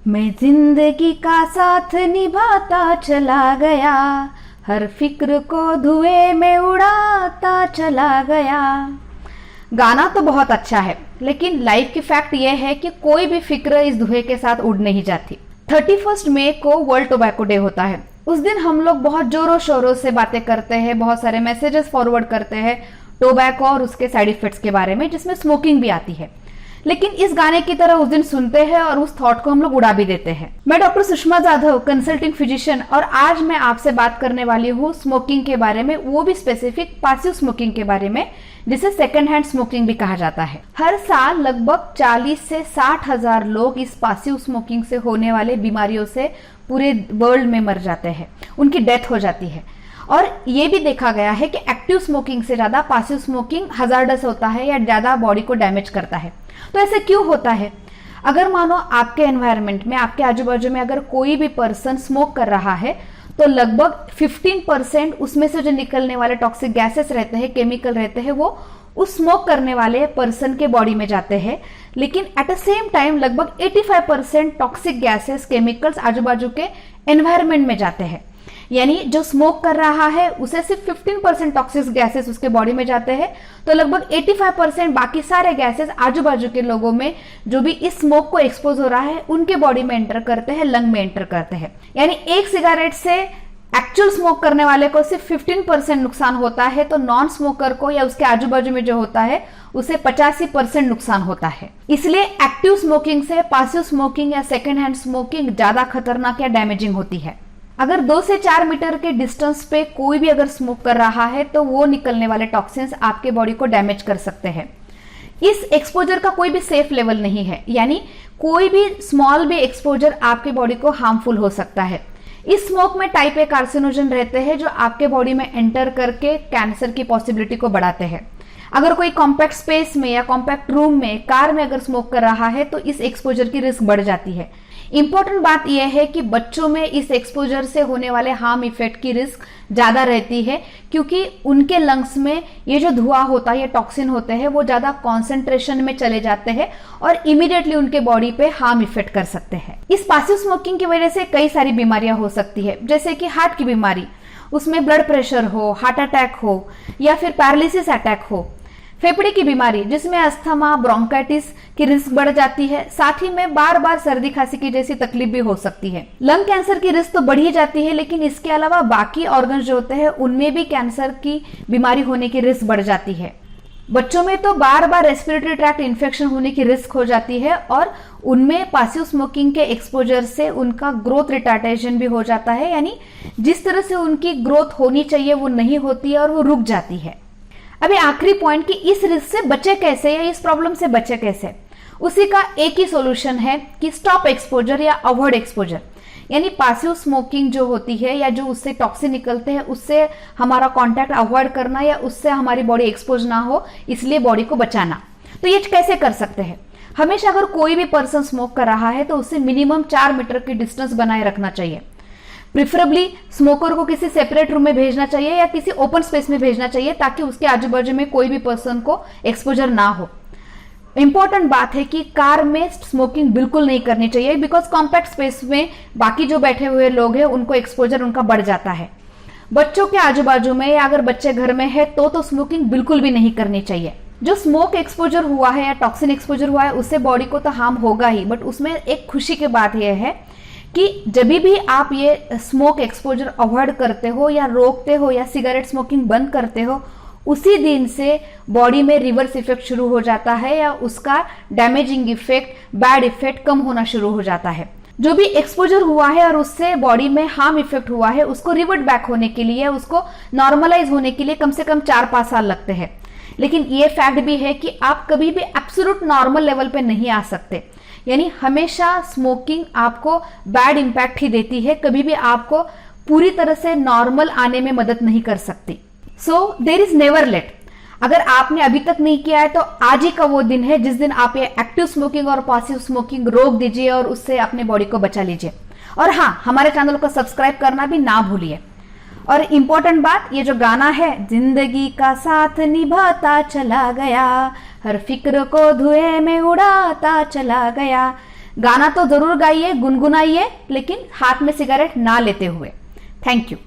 मैं जिंदगी का साथ निभाता चला गया, हर फिक्र को धुएं में उड़ाता चला गया। गाना तो बहुत अच्छा है, लेकिन लाइफ की फैक्ट यह है कि कोई भी फिक्र इस धुएं के साथ उड़ नहीं जाती। 31 मई को वर्ल्ड टोबैको डे होता है। उस दिन हम लोग बहुत जोरों शोरों से बातें करते हैं, बहुत सारे मैसेजेस फॉरवर्ड करते हैं टोबैको और उसके साइड इफेक्ट्स के बारे में, जिसमें स्मोकिंग भी आती है। लेकिन इस गाने की तरह उस दिन सुनते हैं और उस थॉट को हम लोग उड़ा भी देते हैं। मैं doctor Sushma Jadhav, consulting physician, और आज मैं आपसे बात करने वाली हूँ स्मोकिंग के बारे में, वो भी स्पेसिफिक पैसिव स्मोकिंग के बारे में, जिसे सेकंड हैंड स्मोकिंग भी कहा जाता है। हर साल लगभग 40 से 60 हजार लोग इस पैसिव स्मोकिंग से होने वाले बीमारियों से पूरे वर्ल्ड में मर जाते हैं, उनकी डेथ हो जाती है। और ये भी देखा गया है कि एक्टिव स्मोकिंग से ज्यादा पैसिव स्मोकिंग हजार्डस होता है या ज्यादा बॉडी को डैमेज करता है। तो ऐसे क्यों होता है? अगर मानो आपके एनवायरनमेंट में, आपके आजू बाजू में अगर कोई भी पर्सन स्मोक कर रहा है, तो लगभग 15% उसमें से जो निकलने वाले टॉक्सिक गैसेस रहते हैं, केमिकल रहते हैं, वो उस स्मोक करने वाले पर्सन के बॉडी में जाते हैं। लेकिन एट द सेम टाइम लगभग 85% टॉक्सिक गैसेस, केमिकल्स आजू बाजू के एनवायरनमेंट में जाते हैं। यानी जो स्मोक कर रहा है उसे सिर्फ 15% टॉक्सिक गैसेस उसके बॉडी में जाते हैं, तो लगभग 85% बाकी सारे गैसेस आजू बाजू के लोगों में जो भी इस स्मोक को एक्सपोज हो रहा है उनके बॉडी में एंटर करते हैं, लंग में एंटर करते हैं। यानी एक सिगरेट से एक्चुअल स्मोक करने वाले को सिर्फ 15% नुकसान होता है, तो नॉन स्मोकर को या उसके आजू बाजू में जो होता है उसे 85% नुकसान होता है। इसलिए एक्टिव स्मोकिंग से पैसिव स्मोकिंग या सेकेंड हैंड स्मोकिंग ज्यादा खतरनाक या डैमेजिंग होती है। अगर 2 से 4 मीटर के डिस्टेंस पे कोई भी अगर स्मोक कर रहा है तो वो निकलने वाले टॉक्सिन्स आपके बॉडी को डैमेज कर सकते हैं। इस एक्सपोजर का कोई भी सेफ लेवल नहीं है, यानी कोई भी स्मॉल भी एक्सपोजर आपके बॉडी को हार्मफुल हो सकता है। इस स्मोक में टाइप ए कार्सिनोजन रहते हैं जो आपके बॉडी में एंटर करके कैंसर की पॉसिबिलिटी को बढ़ाते हैं। अगर कोई कॉम्पैक्ट स्पेस में या कॉम्पैक्ट रूम में, कार में अगर स्मोक कर रहा है तो इस एक्सपोजर की रिस्क बढ़ जाती है। इंपॉर्टेंट बात यह है कि बच्चों में इस एक्सपोजर से होने वाले हार्म इफेक्ट की रिस्क ज्यादा रहती है, क्योंकि उनके लंग्स में ये जो धुआं होता है, ये टॉक्सिन होते हैं, वो ज्यादा कॉन्सेंट्रेशन में चले जाते हैं और इमीडिएटली उनके बॉडी पे हार्म इफेक्ट कर सकते हैं। इस पैसिव स्मोकिंग की वजह से कई सारी बीमारियां हो सकती है, जैसे कि हार्ट की बीमारी, उसमें ब्लड प्रेशर हो, हार्ट अटैक हो या फिर पैरालिसिस अटैक हो। फेफड़े की बीमारी जिसमें अस्थमा, ब्रोंकाइटिस की रिस्क बढ़ जाती है, साथ ही में बार बार सर्दी खांसी की जैसी तकलीफ भी हो सकती है। लंग कैंसर की रिस्क तो बढ़ ही जाती है, लेकिन इसके अलावा बाकी ऑर्गन्स जो होते हैं उनमें भी कैंसर की बीमारी होने की रिस्क बढ़ जाती है। बच्चों में तो बार बार रेस्पिरेटरी ट्रैक्ट इन्फेक्शन होने की रिस्क हो जाती है और उनमें पैसिव स्मोकिंग के एक्सपोजर से उनका ग्रोथ रिटार्डेशन भी हो जाता है, यानी जिस तरह से उनकी ग्रोथ होनी चाहिए वो नहीं होती है और वो रुक जाती है। अभी आखिरी पॉइंट कि इस रिस्क से बचे कैसे या इस प्रॉब्लम से बचे कैसे, उसी का एक ही सॉल्यूशन है कि स्टॉप एक्सपोजर या अवॉइड एक्सपोजर। यानी पैसिव स्मोकिंग जो होती है या जो उससे टॉक्सिन निकलते हैं उससे हमारा कांटेक्ट अवॉइड करना या उससे हमारी बॉडी एक्सपोज ना हो, इसलिए बॉडी को बचाना। तो ये कैसे कर सकते हैं? हमेशा अगर कोई भी पर्सन स्मोक कर रहा है तो उससे मिनिमम 4 मीटर की डिस्टेंस बनाए रखना चाहिए। प्रिफरेबली स्मोकर को किसी सेपरेट रूम में भेजना चाहिए या किसी ओपन स्पेस में भेजना चाहिए, ताकि उसके आजू बाजू में कोई भी पर्सन को एक्सपोजर ना हो। इंपॉर्टेंट बात है कि कार में स्मोकिंग बिल्कुल नहीं करनी चाहिए, बिकॉज कॉम्पैक्ट स्पेस में बाकी जो बैठे हुए लोग हैं उनको एक्सपोजर उनका बढ़ जाता है। बच्चों के आजू बाजू में या अगर बच्चे घर में है तो स्मोकिंग बिल्कुल भी नहीं करनी चाहिए। जो स्मोक एक्सपोजर हुआ है या टॉक्सिन एक्सपोजर हुआ है उससे बॉडी को तो हार्म होगा ही, बट उसमें एक खुशी की बात यह है कि जब भी आप ये स्मोक एक्सपोजर अवॉइड करते हो या रोकते हो या सिगरेट स्मोकिंग बंद करते हो, उसी दिन से बॉडी में रिवर्स इफेक्ट शुरू हो जाता है या उसका डैमेजिंग इफेक्ट, बैड इफेक्ट कम होना शुरू हो जाता है। जो भी एक्सपोजर हुआ है और उससे बॉडी में हार्म इफेक्ट हुआ है उसको रिवर्ट बैक होने के लिए, उसको नॉर्मलाइज होने के लिए कम से कम 4-5 साल लगते हैं। लेकिन ये फैक्ट भी है कि आप कभी भी एब्सोल्यूट नॉर्मल लेवल पे नहीं आ सकते, यानी हमेशा स्मोकिंग आपको बैड इंपैक्ट ही देती है, कभी भी आपको पूरी तरह से नॉर्मल आने में मदद नहीं कर सकती। So there is never late. अगर आपने अभी तक नहीं किया है तो आज ही का वो दिन है जिस दिन आप ये एक्टिव स्मोकिंग और पैसिव स्मोकिंग रोक दीजिए और उससे अपने बॉडी को बचा लीजिए। और हाँ, हमारे चैनल को सब्सक्राइब करना भी ना भूलिए। और इम्पोर्टेंट बात, ये जो गाना है, जिंदगी का साथ निभाता चला गया, हर फिक्र को धुएं में उड़ाता चला गया, गाना तो जरूर गाइए, गुनगुनाइए, लेकिन हाथ में सिगरेट ना लेते हुए। Thank you.